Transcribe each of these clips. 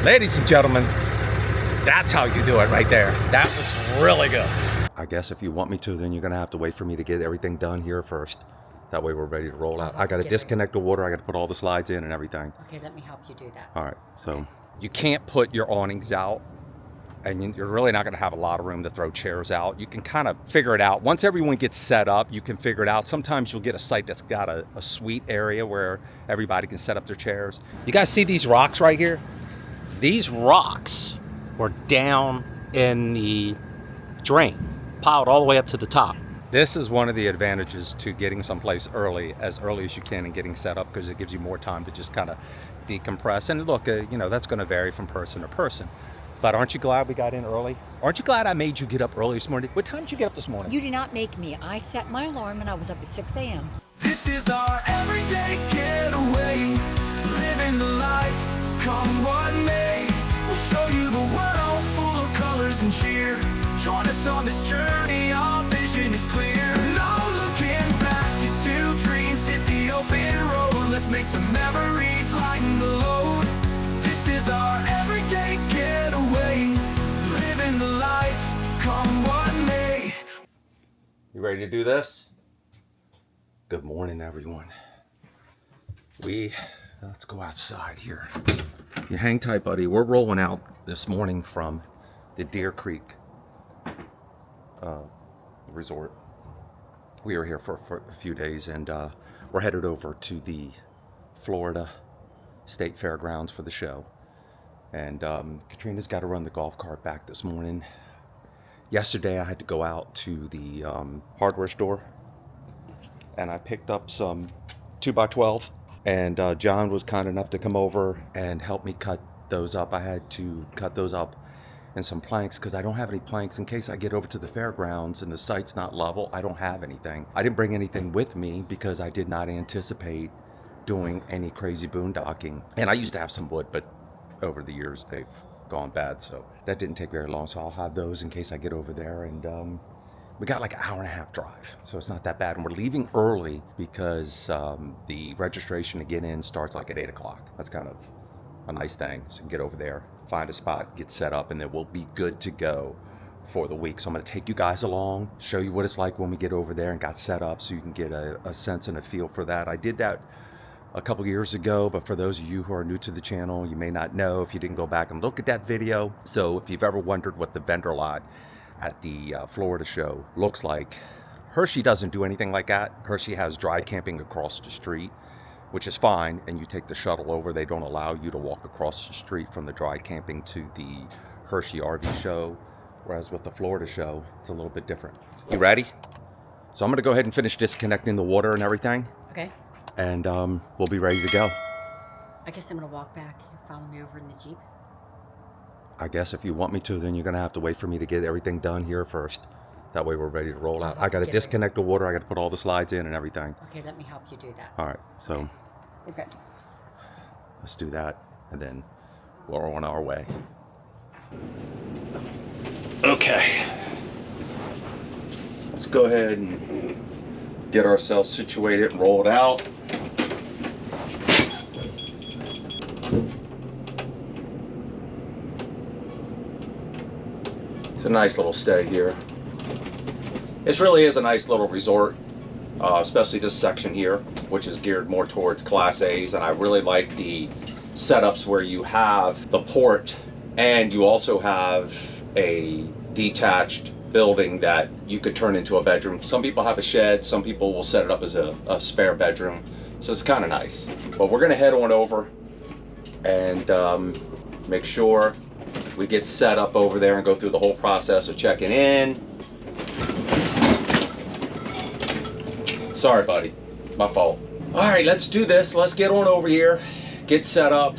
Ladies and gentlemen, that's how you do it right there. That was really good. I guess if you want me to, then you're going to have to wait for me to get everything done here first. That way we're ready to roll out. I got to disconnect the water. I got to put all the slides in and everything. Okay, let me help you do that. All right. So you can't put your awnings out, and you're really not going to have a lot of room to throw chairs out. You can kind of figure it out. Once everyone gets set up, you can figure it out. Sometimes you'll get a site that's got a suite area where everybody can set up their chairs. You guys see these rocks right here? These rocks were down in the drain, piled all the way up to the top. This is one of the advantages to getting someplace early as you can and getting set up, because it gives you more time to just kind of decompress. And look, that's going to vary from person to person. But aren't you glad we got in early? Aren't you glad I made you get up early this morning? What time did you get up this morning? You did not make me. I set my alarm and I was up at 6 a.m. This is our everyday getaway, living the life, come what may. We'll show you the world full of colors and cheer. Join us on this journey, our vision is clear. No looking back, your two dreams hit the open road. Let's make some memories, lighten the load. This is our everyday getaway, living the life, come what may. You ready to do this? Good morning, everyone. Let's go outside here. You hang tight, buddy. We're rolling out this morning from the Deer Creek resort. We were here for a few days, and we're headed over to the Florida State Fairgrounds for the show. And Katrina's got to run the golf cart back this morning. Yesterday I had to go out to the hardware store, and I picked up some 2x12, and John was kind enough to come over and help me cut those up. I had to cut those up in some planks because I don't have any planks in case I get over to the fairgrounds and the site's not level. I don't have anything. I didn't bring anything with me because I did not anticipate doing any crazy boondocking. And I used to have some wood, but over the years they've gone bad, so that didn't take very long. So I'll have those in case I get over there. And we got like an hour and a half drive, so it's not that bad. And we're leaving early because the registration to get in starts like at 8 o'clock. That's kind of a nice thing. So you can get over there, find a spot, get set up, and then we'll be good to go for the week. So I'm going to take you guys along, show you what it's like when we get over there and got set up, so you can get a sense and a feel for that. I did that a couple years ago, but for those of you who are new to the channel, you may not know if you didn't go back and look at that video. So if you've ever wondered what the vendor lot at the Florida show looks like, Hershey doesn't do anything like that. Hershey has dry camping across the street, which is fine, and you take the shuttle over. They don't allow you to walk across the street from the dry camping to the Hershey RV show, whereas with the Florida show, it's a little bit different. You ready? So I'm gonna go ahead and finish disconnecting the water and everything. Okay. And we'll be ready to go. I guess I'm going to walk back. You follow me over in the Jeep. I guess if you want me to, then you're going to have to wait for me to get everything done here first. That way we're ready to roll out. I got to disconnect the water. I got to put all the slides in and everything. Okay, let me help you do that. All right, so Okay. Let's do that, and then we're on our way. Okay. Let's go ahead and get ourselves situated and rolled out. It's a nice little stay here. This really is a nice little resort, especially this section here, which is geared more towards Class A's. And I really like the setups where you have the port and you also have a detached building that you could turn into a bedroom. Some people have a shed, some people will set it up as a spare bedroom. So it's kind of nice. But we're gonna head on over and make sure we get set up over there and go through the whole process of checking in. Sorry, buddy, my fault. All right, let's do this. Let's get on over here, get set up.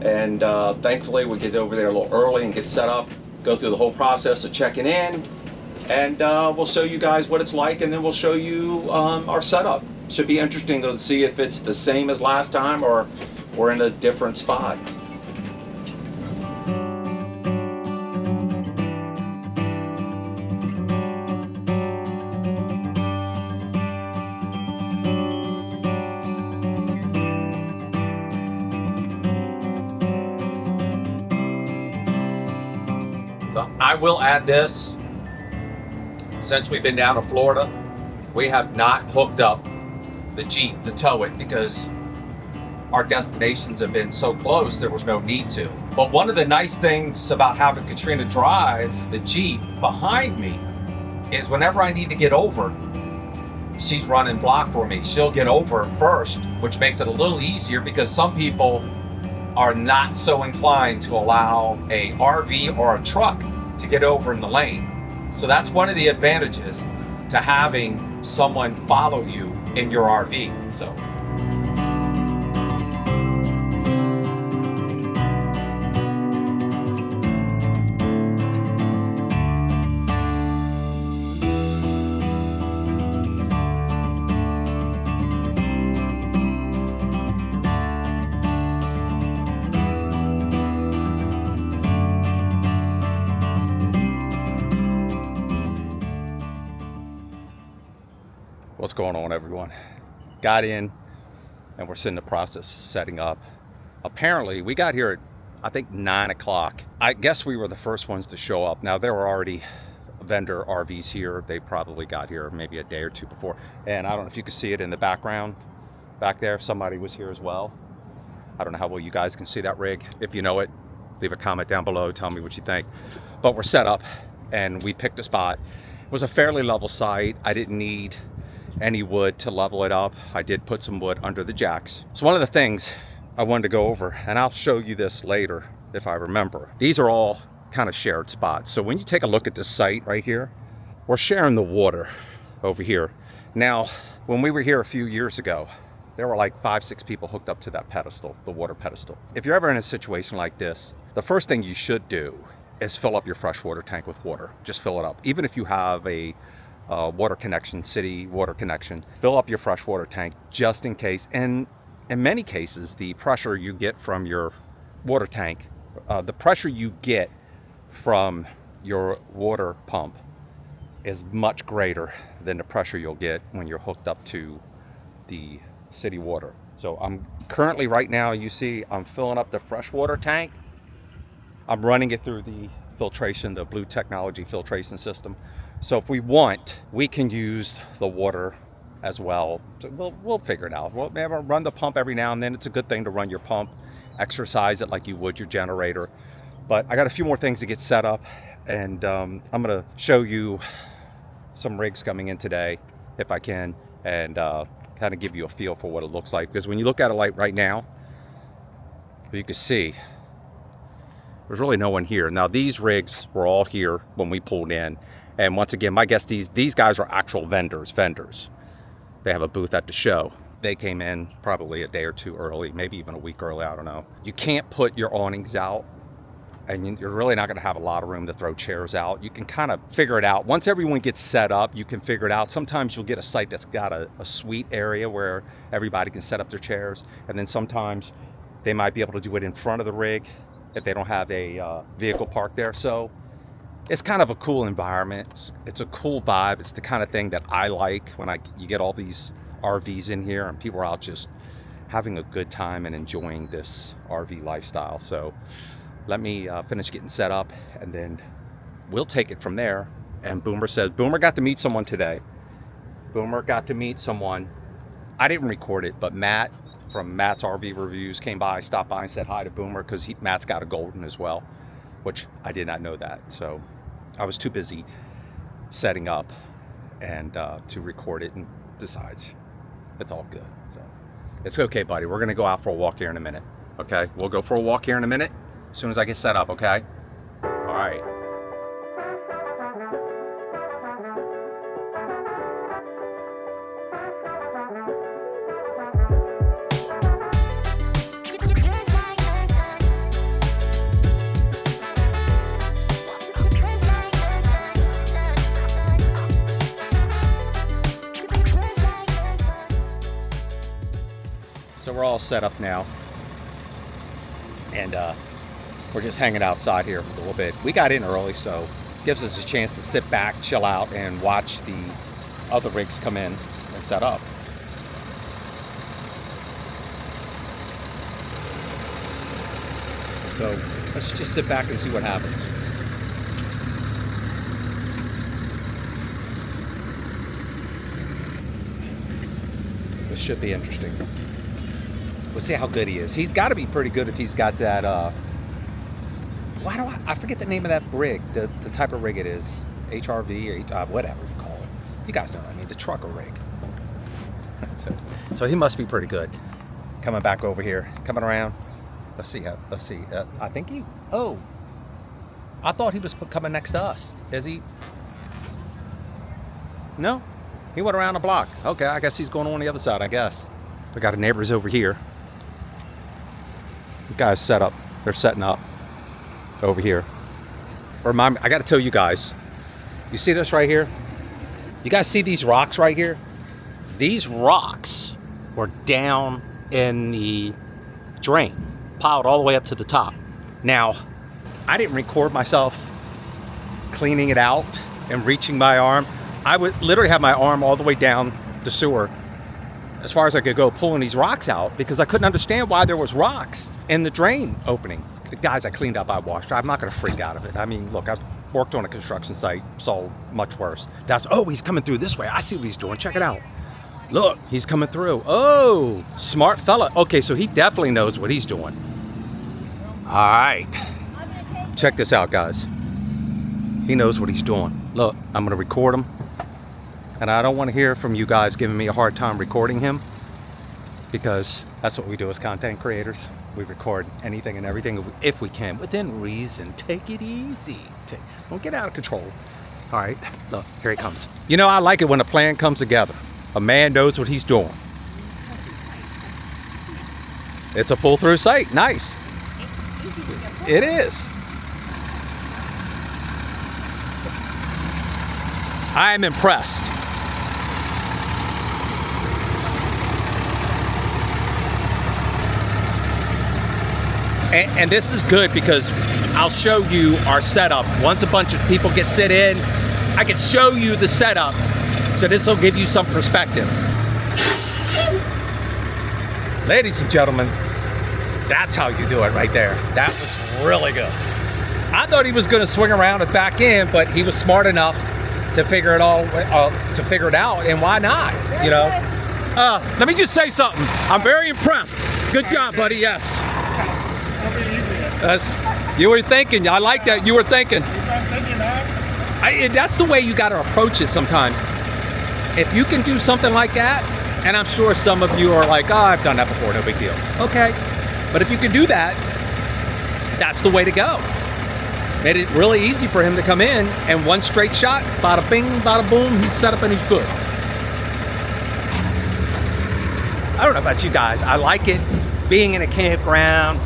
And thankfully we get over there a little early and get set up, go through the whole process of checking in, and we'll show you guys what it's like, and then we'll show you our setup. Should be interesting to see if it's the same as last time or we're in a different spot. But I will add this. Since we've been down to Florida, we have not hooked up the Jeep to tow it because our destinations have been so close, there was no need to. But one of the nice things about having Katrina drive the Jeep behind me is whenever I need to get over, she's running block for me. She'll get over first, which makes it a little easier because some people are not so inclined to allow a RV or a truck to get over in the lane. So that's one of the advantages to having someone follow you in your RV. So. What's going on, everyone? Got in and we're in the process of setting up. Apparently we got here at I think 9 o'clock. I guess we were the first ones to show up. Now there were already vendor RVs here. They probably got here maybe a day or two before. And I don't know if you can see it in the background back there. Somebody was here as well. I don't know how well you guys can see that rig. If you know it, leave a comment down below. Tell me what you think. But we're set up and we picked a spot. It was a fairly level site. I didn't need any wood to level it up. I did put some wood under the jacks. So one of the things I wanted to go over, and I'll show you this later if I remember, these are all kind of shared spots. So when you take a look at this site right here, we're sharing the water over here. Now, when we were here a few years ago, there were like 5-6 people hooked up to that pedestal, the water pedestal. If you're ever in a situation like this, the first thing you should do is fill up your freshwater tank with water. Just fill it up. Even if you have a water connection, city water connection, fill up your freshwater tank just in case. And in many cases, the pressure you get from your water tank, the pressure you get from your water pump is much greater than the pressure you'll get when you're hooked up to the city water. So I'm currently right now, you see, I'm filling up the freshwater tank. I'm running it through the filtration, the Blue Technology filtration system. So if we want, we can use the water as well. So we'll figure it out. We'll maybe run the pump every now and then. It's a good thing to run your pump, exercise it like you would your generator. But I got a few more things to get set up, and I'm gonna show you some rigs coming in today, if I can, and kind of give you a feel for what it looks like. Because when you look at it like right now, you can see there's really no one here. Now these rigs were all here when we pulled in. And once again, my guess, these guys are actual vendors. They have a booth at the show. They came in probably a day or two early, maybe even a week early, I don't know. You can't put your awnings out, and you're really not gonna have a lot of room to throw chairs out. You can kind of figure it out. Once everyone gets set up, you can figure it out. Sometimes you'll get a site that's got a suite area where everybody can set up their chairs. And then sometimes they might be able to do it in front of the rig if they don't have a vehicle parked there. So it's kind of a cool environment. It's a cool vibe. It's the kind of thing that I like when you get all these RVs in here and people are out just having a good time and enjoying this RV lifestyle. So let me finish getting set up and then we'll take it from there. And Boomer says, Boomer got to meet someone today. Boomer got to meet someone. I didn't record it, but Matt from Matt's RV Reviews came by, stopped by and said hi to Boomer because Matt's got a Golden as well, which I did not know that. So I was too busy setting up and to record it, and decides it's all good. So it's okay, buddy. We're gonna go out for a walk here in a minute. Okay, we'll go for a walk here in a minute as soon as I get set up. Okay. All right. So we're all set up now, and we're just hanging outside here for a little bit. We got in early, so it gives us a chance to sit back, chill out, and watch the other rigs come in and set up. So let's just sit back and see what happens. should be interesting. We'll see how good he is. He's got to be pretty good if he's got that. Why do I forget the name of that rig? The type of rig it is. HRV or whatever you call it. You guys know what I mean. The trucker rig. So he must be pretty good. Coming back over here, coming around. Let's see. I think he. Oh, I thought he was coming next to us. Is he? No, he went around the block. Okay, I guess he's going on the other side. I guess we got neighbors over here. The guys set up. They're setting up over here. Remind me. I got to tell you guys. You see this right here? You guys see these rocks right here? These rocks were down in the drain, piled all the way up to the top. Now, I didn't record myself cleaning it out and reaching my arm. I would literally have my arm all the way down the sewer as far as I could go, pulling these rocks out because I couldn't understand why there was rocks in the drain opening. The guys I cleaned up, I washed. I'm not gonna freak out of it. I mean, look, I've worked on a construction site, saw much worse. Oh, he's coming through this way. I see what he's doing, check it out. Look, he's coming through. Oh, smart fella. Okay, so he definitely knows what he's doing. All right, check this out, guys. He knows what he's doing. Look, I'm gonna record him. And I don't want to hear from you guys giving me a hard time recording him because that's what we do as content creators. We record anything and everything if we can, within reason. Take it easy. Don't get out of control. All right, look, here he comes. You know, I like it when a plan comes together. A man knows what he's doing. It's a pull-through site. Nice. It is. I am impressed. And this is good because I'll show you our setup. Once a bunch of people get sit in, I can show you the setup. So this will give you some perspective. Ladies and gentlemen, that's how you do it right there. That was really good. I thought he was going to swing around and back in, but he was smart enough to figure it out, and why not? You know. Let me just say something. I'm very impressed. Good job, buddy. Yes. You were thinking. I like that. You were thinking. That's the way you got to approach it sometimes. If you can do something like that, and I'm sure some of you are like, oh, I've done that before, no big deal. Okay. But if you can do that, that's the way to go. Made it really easy for him to come in, and one straight shot, bada bing, bada boom, he's set up and he's good. I don't know about you guys, I like it. Being in a campground,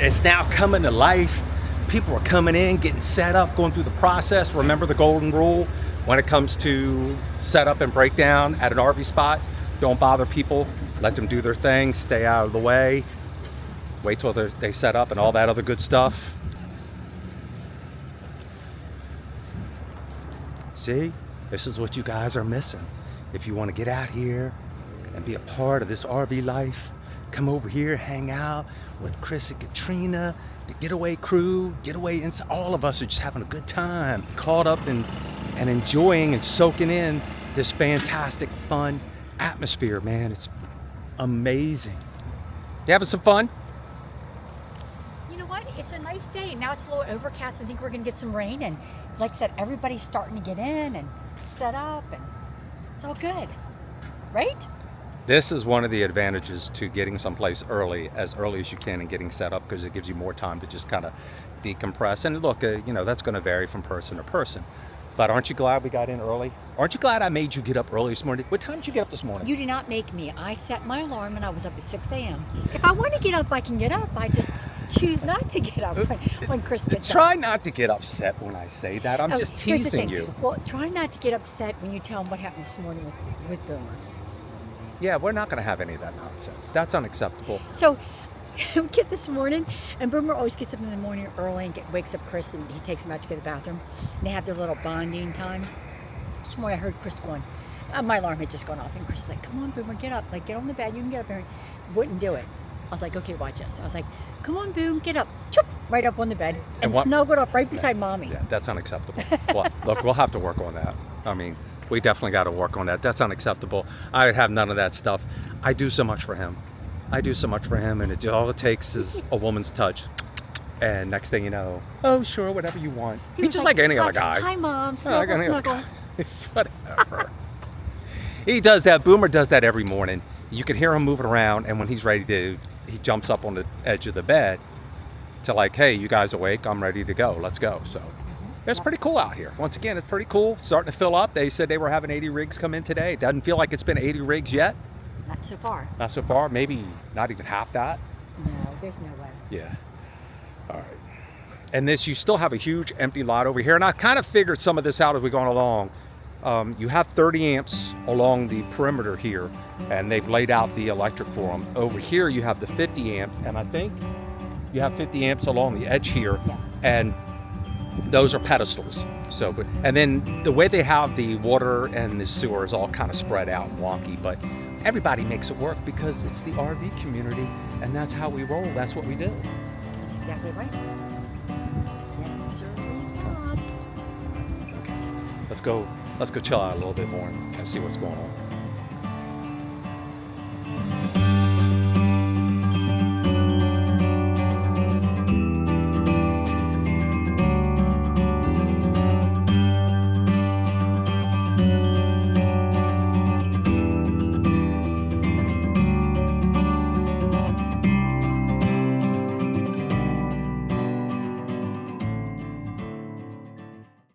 it's now coming to life. People are coming in, getting set up, going through the process. Remember the golden rule when it comes to setup and breakdown at an RV spot. Don't bother people, let them do their thing, stay out of the way. Wait till they set up and all that other good stuff. See, this is what you guys are missing. If you want to get out here and be a part of this RV life, come over here, hang out with Chris and Katrina, the Getaway crew, Getaway inside. All of us are just having a good time, caught up and enjoying and soaking in this fantastic, fun atmosphere, man. It's amazing. You having some fun? You know what? It's a nice day. Now it's a little overcast. I think we're going to get some rain. And like I said, everybody's starting to get in and set up. And it's all good. Right? This is one of the advantages to getting someplace early as you can and getting set up, because it gives you more time to just kind of decompress. And look, you know, that's going to vary from person to person. But aren't you glad we got in early? Aren't you glad I made you get up early this morning? What time did you get up this morning? You did not make me. I set my alarm and I was up at 6 a.m. If I want to get up, I can get up. I just choose not to get up when Chris gets up. Try not to get upset when I say that. I'm just teasing you. Well, try not to get upset when you tell him what happened this morning with Boomer. Yeah, we're not going to have any of that nonsense. That's unacceptable. So we get this morning, and Boomer always gets up in the morning early and wakes up Chris, and he takes him out to go to the bathroom. And they have their little bonding time. This morning I heard Chris going, my alarm had just gone off, and Chris was like, come on, Boomer, get up. Like, get on the bed. You can get up here. Wouldn't do it. I was like, okay, watch this. I was like, come on, Boom, get up. Choop, right up on the bed and snuggled up right beside Mommy. Yeah, that's unacceptable. Well, look, we'll have to work on that. I mean, We definitely got to work on that. That's unacceptable. I would have none of that stuff. I do so much for him. I do so much for him, and all it takes is a woman's touch. And next thing you know, oh, sure, whatever you want. He's just like any other guy. Hi, Mom. Like Snuggle, any other snuggle. guy. It's whatever. He does that. Boomer does that every morning. You can hear him moving around, and when he's ready to, he jumps up on the edge of the bed to like, hey, you guys awake? I'm ready to go. Let's go. So it's pretty cool out here. Once again, it's pretty cool. Starting to fill up. They said they were having 80 rigs come in today. Doesn't feel like it's been 80 rigs yet. Not so far. Not so far. Maybe not even half that. No, there's no way. Yeah. All right. And this, you still have a huge empty lot over here. And I kind of figured some of this out as we're going along. You have 30 amps along the perimeter here, and they've laid out the electric for them. Over here, you have the 50 amp, and I think you have 50 amps along the edge here, Yes. and those are pedestals. So, and then the way they have the water and the sewer is all kind of spread out and wonky, but everybody makes it work because it's the RV community, and that's how we roll. That's what we do. That's exactly right. Yes, sir. Bob. Let's go chill out a little bit more and see what's going on.